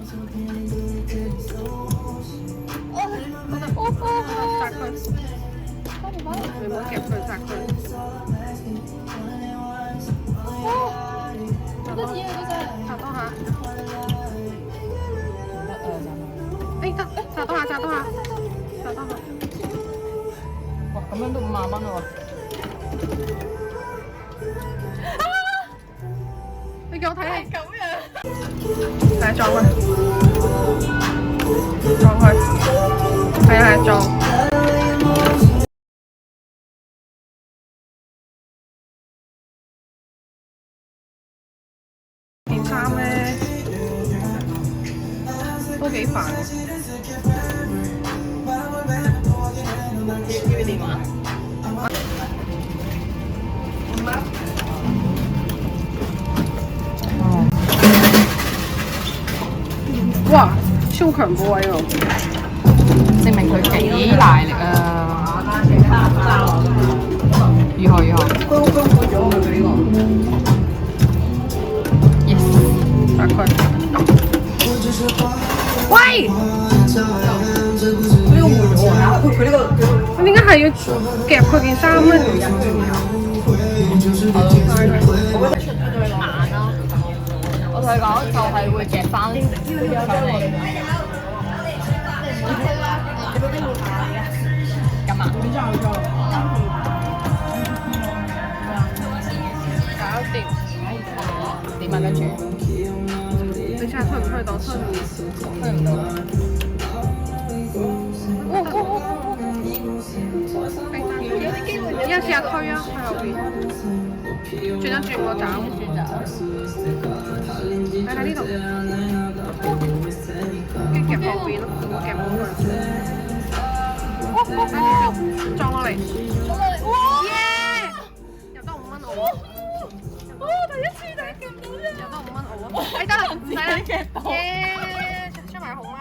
殺佢！你唔好夾佢，殺佢！好得意啊！嗰隻殺多下。哎得，殺多下，殺多下，殺多下。哇，咁樣都5萬蚊喎！你叫我睇下。咁樣。係撞佢，撞佢，係撞。件衫咧都幾煩。要電話？哇，超強部位喎！證明佢幾大力啊！如何？高咗佢呢個。Yes， 殺佢！喂！呢個換咗啊！佢呢個我點解係要夾佢件衫咧？我同佢講就係會夾翻上嚟。咁啊？搞掂。點啊？跟住你睇下推唔推到？推唔到。依家試下推啊，喺後邊。轉一轉個爪。喺呢度。跟夾後邊咯，夾好佢。撞落嚟。耶！入得5蚊我。第一次就夾到啫。入得5蚊我。哎得啦，唔使啦。耶！出埋熊貓。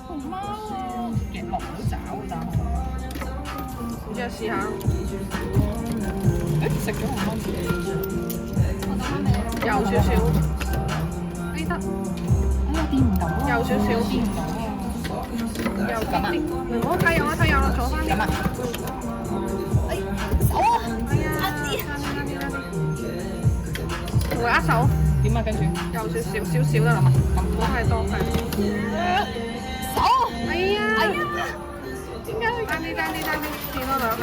熊貓夾落唔到爪㗎咋。然之後試下。誒食咗熊貓自己。有少少。哎得。哎呀掂唔到。有少少。掂唔到。又咁啊！唔好睇有啦，睇有啦，坐翻啲。咁啊！哎手啊！哎呀！同佢握手。點啊？跟住有少少啦，唔好太多係。手！哎呀！點解佢爭啲，見多兩下。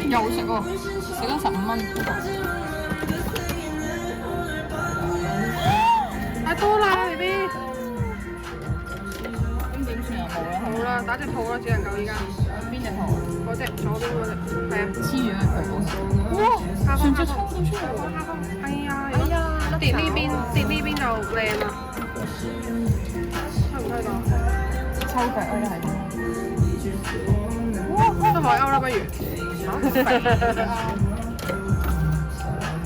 又食喎，食咗15蚊。太多啦 ，B B。咁點算啊？冇啦。好啦，打隻兔啦，只能夠依家。邊隻兔？嗰隻左邊嗰隻，係啊。黐住佢嗰個。哇！下方上隻抽到出嚟喎。哎呀！跌呢邊就靚啦。推唔推到？抽腳啊！都係。哇！開到海鷗啦，不如。咁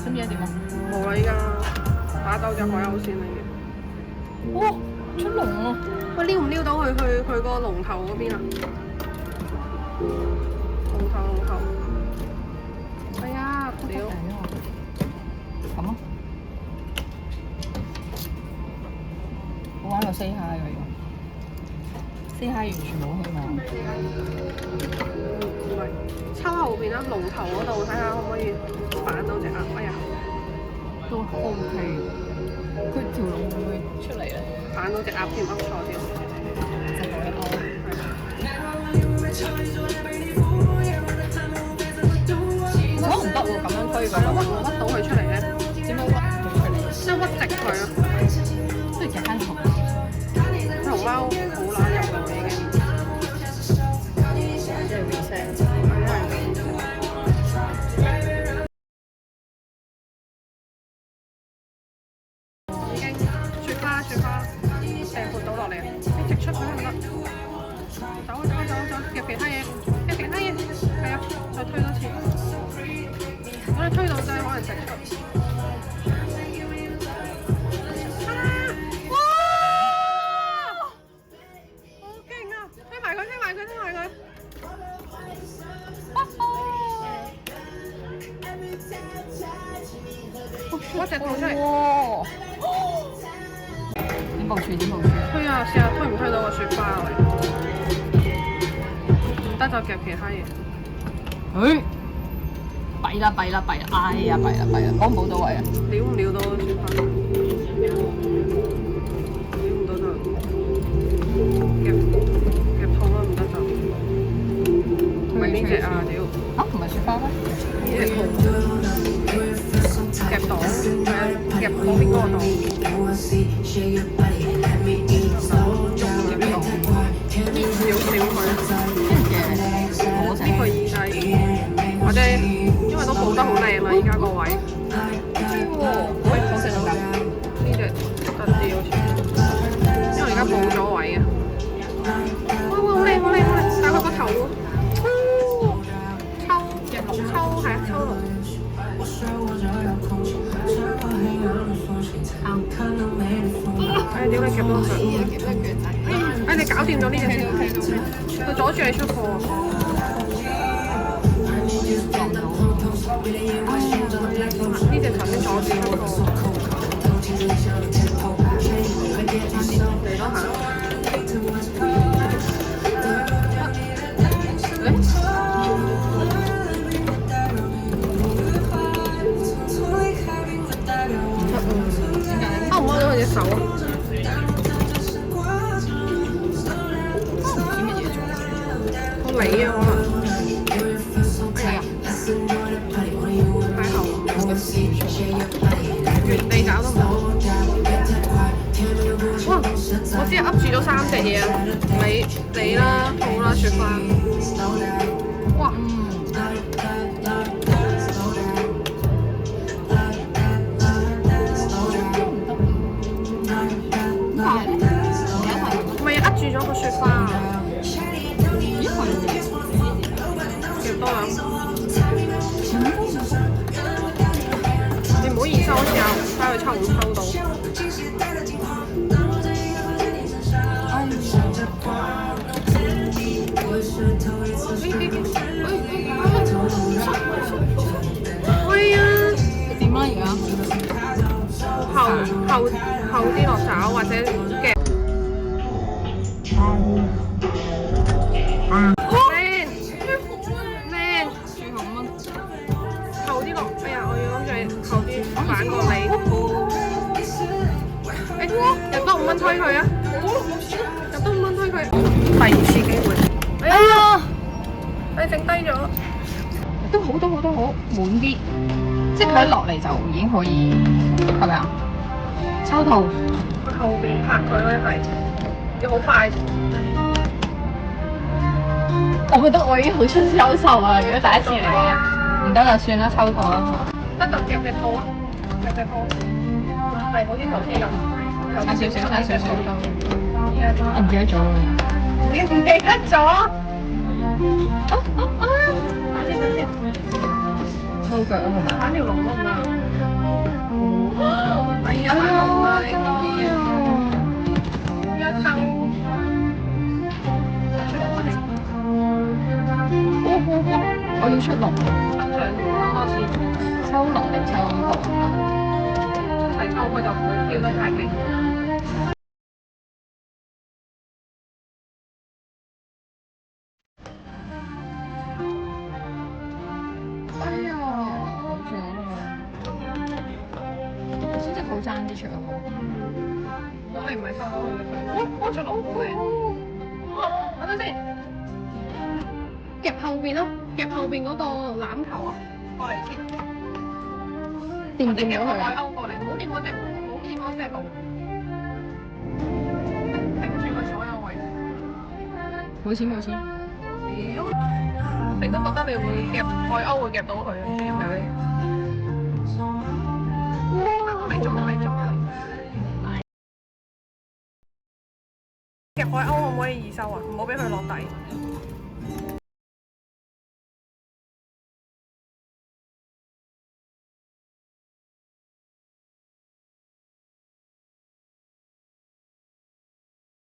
而家點啊？冇啦，依家打鬥隻海鷗先啦。哇！出籠喎！喂，撩唔撩到佢去個龍頭嗰邊啊？龍頭。哎呀，屌！咁啊！我玩到4下㗎，要4下完全冇希望。唔係，抽後邊啦，龍頭嗰度睇下可唔可以反到隻鴨？哎呀，都 OK。佢條龍會唔會出嚟咧？反到隻鴨添，噏錯添。就係我。可能唔得喎，咁樣推個係咯，屈到佢出嚟咧？點解屈唔到出嚟？即係屈直佢咯。不如夾翻重。熊貓好懶入嘅已經。即係 reset。已經雪花，成盤倒落嚟啊！你直出佢得唔得？走，夾其他嘢，係啊，再推多次。如果你推到真係可能直出。哇！好勁啊！推埋佢！攞隻套出嚟。哇！點部署？點部署？推啊！試下推唔推到個雪花嚟？唔得就夾其他嘢。弊啦！哎呀，弊啦！幫唔到位啊！撩唔撩到個雪花？撩唔到就夾套啦，唔得就。唔係呢隻啊！屌！啊，唔係雪花咩？呢隻套夾到，係啊，夾嗰邊嗰個度。少少佢，呢個耳仔，或者因為都佈得好靚啦，依家個位。喂，好食唔㗎？呢隻得啲好似，因為而家佈咗位啊。哇！好靚，但係佢個頭抽係啊，抽龍。屌你夾到腳！你搞掂咗呢隻先，佢阻住你出貨啊！呢隻頭先阻住嗰個，嚟多下。勾唔勾到佢隻手啊？個尾啊，可能。哎呀！太後，原地搞都唔好。哇！我只係噏住咗3隻嘢啊，你啦，套啦，雪花。哇！咪噏住咗個雪花啊！夾多兩。你唔好易收時候，睇佢抽唔抽到。喂啊！點啊而家？後啲落爪或者夾。man，最後蚊。後啲落，哎呀！我要諗住後啲反過你。入多5蚊推佢啊！入多5蚊推佢。第2次機會。哎呀！你剩低咗。都好，滿啲，即係佢一落嚟就已經可以，係咪啊？抽圖，去後邊拍佢咯，係要好快。我覺得我已經好出優秀啊！如果第一次嚟嘅，唔得啦，算啦，抽圖啦。得就夾隻套啊，夾隻套，係好似頭先咁。差少少。我唔記得咗啦。你唔記得咗？抽腳啊，係咪？反條龍都唔得。哎呀！一抽。我要出龍。多次。抽龍定抽圖？係抽佢就唔會跳得太勁。好爭啲出口，我哋唔係收到佢嘅水，我出龍好嘅。等陣先，夾後邊咯，夾後邊嗰個攬頭啊，過嚟先。掂唔掂到佢？外勾過嚟，唔好掂嗰隻，唔好掂嗰隻龍，頂住佢所有位。冇錢。屌，你都覺得你會夾外勾會夾到佢啊？唔知點解。夾海鷗可唔可以易收啊？唔好俾佢落底。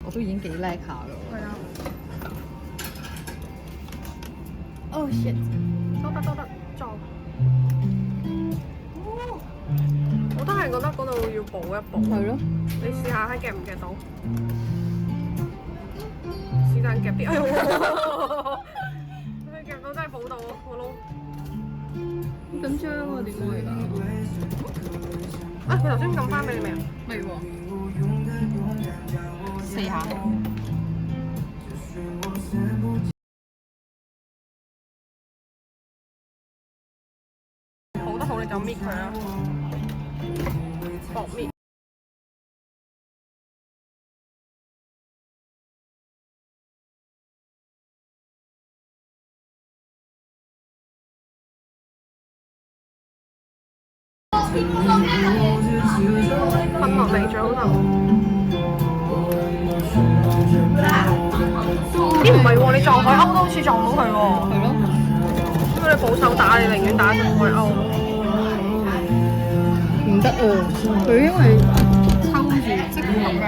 我都已經幾叻下咯。係啊。Oh shit！都得，撞。我都係覺得嗰度要補一補。係咯。你試下睇夾唔夾到？是但夾啲，哎呦！你夾到真係補到啊，個窿。好緊張啊！點會㗎？啊！佢頭先撳翻俾你未啊？未喎。試下。好得好你就搣佢啦，薄搣。噴落嚟最好頭。咦唔係喎，你撞海鷗都好似撞到佢喎。係咯。因為你保守打，你寧願打中海鷗。唔得啊！佢因為抽住即係咁樣。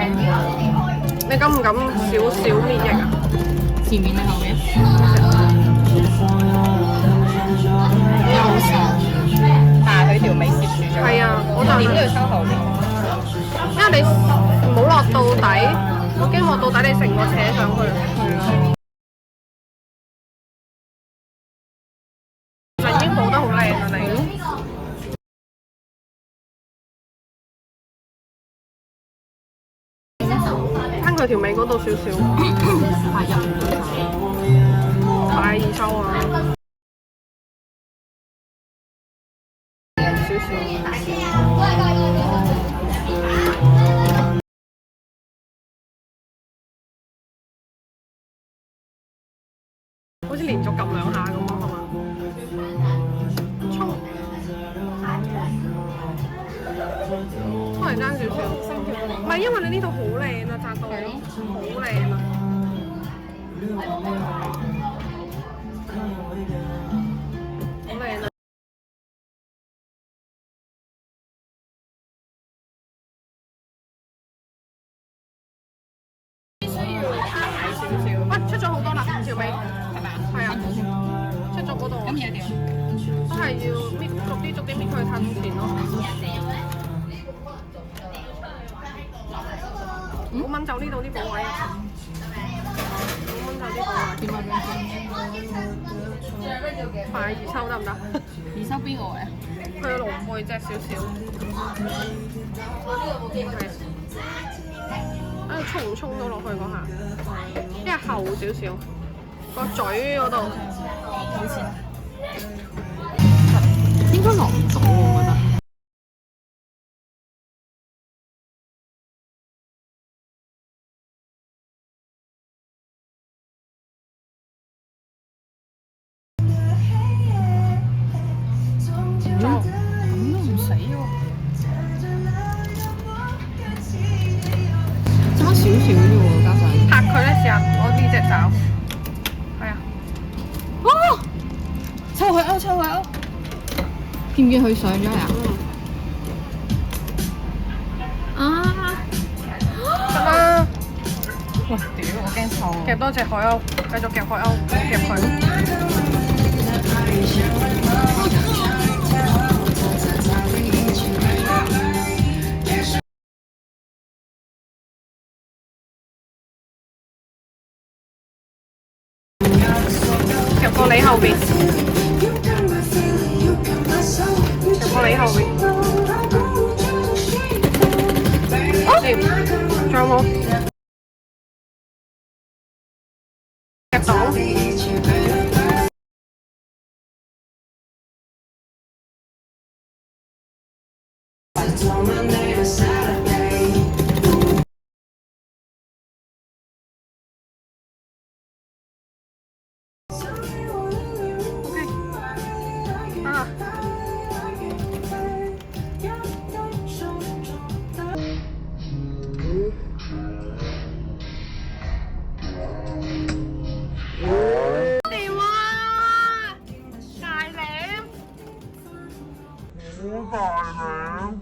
你敢唔敢少少免疫啊？前面定後面？有好笑。但係佢條尾攝住咗。係啊，我就點都要抽後面。因為你唔好落到底，我驚落到底你成個扯上去。係啊。其實已經補得好靚啦，你。撐佢條尾嗰度少少。係啊。太易收啊！少少。好似連續撳兩下咁咯，係嘛？衝嚟爭少少，唔係因為你呢度好靚啊，紮到好靚啊！好靚啊！必須要大少少。喂，出咗好多啦，條尾係咪啊？係啊，出咗嗰度。咁嘢點？都係要搣逐啲搣佢褪前咯。我掹走呢度啲部位，我掹走呢部位。點啊？快易抽得唔得？易收邊個位啊？佢個龍背脊少少。衝唔衝到落去嗰下？因為後少少，個嘴嗰度好似應該落唔到我覺得。咁都唔死喎，爭少少啫喎，加上拍佢咧，試下攞呢隻爪，係啊，哦，抽佢勾，見唔見佢上咗嚟啊？啊！得啦，哇！屌，我驚臭啊！夾多隻海鷗，繼續夾海鷗，夾佢。夾過你後邊，夾過你後邊。仲有冇？夾到。啊！電話大嶺，好大嶺，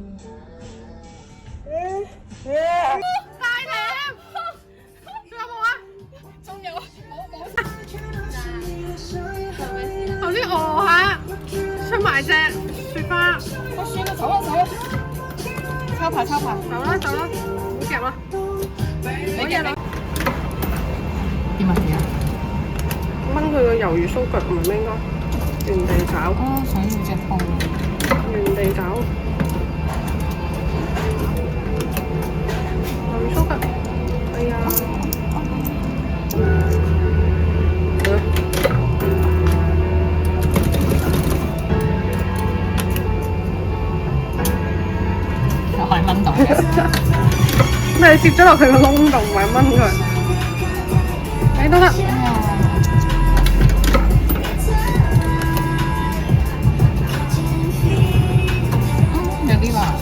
大嶺，仲有冇啊？仲有冇？頭先餓下，出埋隻雪花。我算啦，走啦。抄牌抄牌，走啦走啦，唔好夾啦，你夾你。點啊點啊？掹佢個魷魚鬚腳唔係咩應該？原地找，哦，想要隻控。原地找，魷魚鬚腳，哎呀！又係掹到嘅。咩攝咗落佢個窿度，唔係掹佢。誒都得。有啲話。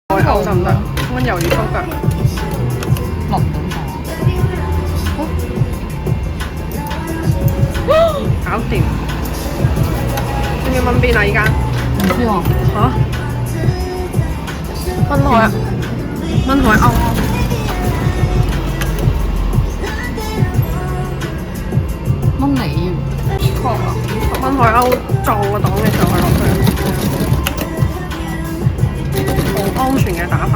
海鷗得唔得？炆魷魚鬚腳。落唔到搞掂。仲要炆邊啊？依家唔知喎。嚇？炆海啊！炆海鷗。炆你錯啊！炆海鷗撞個檔嘅時候係落去，好安全嘅打法。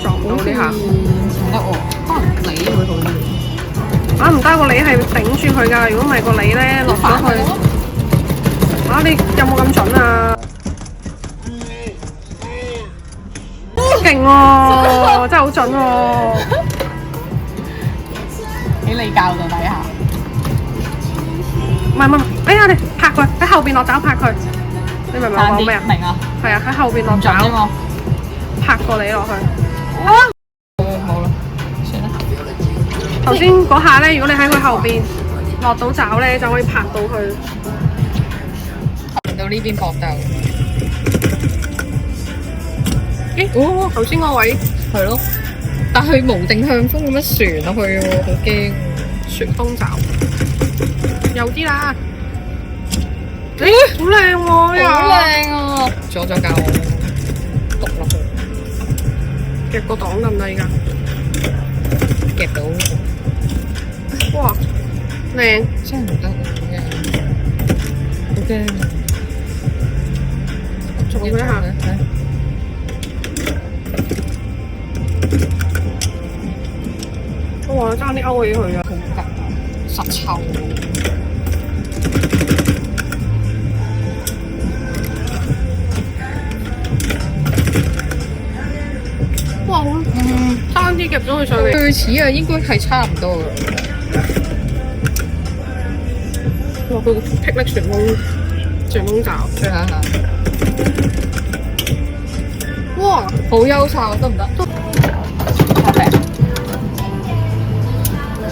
撞唔到呢下。唔得喎，可能你會好啲。啊唔得，個梨係頂住佢㗎，如果唔係個梨咧落咗去。啊你有冇咁準啊？勁喎，真係好準喎！喺你教導底下。唔係，哎呀你拍佢喺後邊落爪拍佢，你明唔明我講咩啊？明啊。係啊，喺後邊落唔準爪啫嘛。拍個梨落去。冇啦，算啦。頭先嗰下咧，如果你喺佢後邊落到爪咧，就可以拍到佢。到呢邊搏鬥。咦？哦，頭先個位係咯，但係無定向風咁樣旋落去喎，好驚。旋風爪，有啲啦。咦？好靚喎！好靚啊！左教我篤落去，夾個檔得唔得？而家夾到。哇，靚！真係唔得，好驚。做佢一下。哇！爭啲勾起佢啊！好夾，實臭。哇！好，爭啲夾咗佢上嚟。對似啊，應該係差唔多嘅。哇！佢霹靂旋風爪，最後一下。哇！好優秀，得唔得？OK。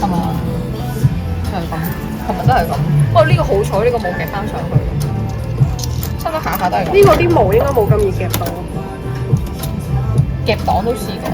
係嘛？就係咁，係咪都係咁？不過呢個好彩，呢個冇夾翻上去，差唔多下下都係咁。呢個啲毛應該冇咁易夾到。夾檔都試過。